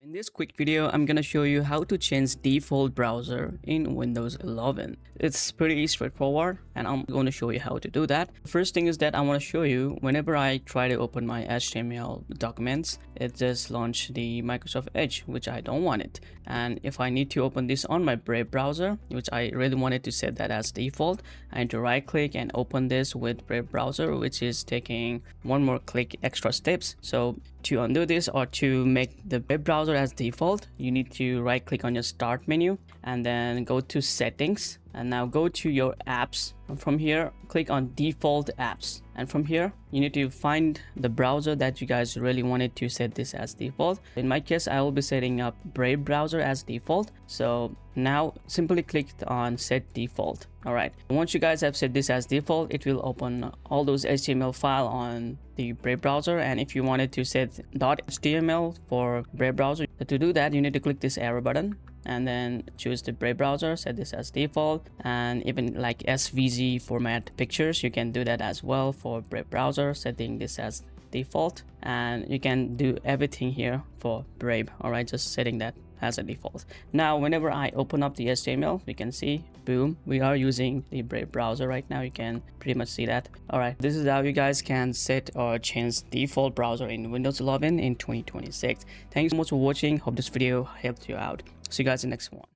In this quick video, I'm gonna show you how to change default browser in Windows 11. It's pretty straightforward and I'm going to show you how to do that. First thing is that I want to show you whenever I try to open my HTML documents, it just launched the Microsoft Edge, which I don't want it. And if I need to open this on my Brave browser, which I really wanted to set that as default, I need to right click and open this with Brave browser, which is taking one more click extra steps. So to undo this or to make the web browser as default, you need to right click on your start menu and then go to settings, and now go to your apps, and from here click on default apps, and from here you need to find the browser that you guys really wanted to set this as default. In my case, I will be setting up Brave browser as default, so now simply click on set default. All right, once you guys have set this as default, it will open all those HTML file on the Brave browser. And if you wanted to set .html for Brave browser, to do that you need to click this arrow button and then choose the Brave browser, set this as default. And even like SVG format pictures, you can do that as well for Brave browser, setting this as default. And you can do everything here for Brave. All right, just setting that as a default. Now whenever I open up the HTML, you can see, boom, we are using the Brave browser right now. You can pretty much see that. All right, this is how you guys can set or change default browser in Windows 11 in 2026. Thank you so much for watching. Hope this video helped you out. See you guys in the next one.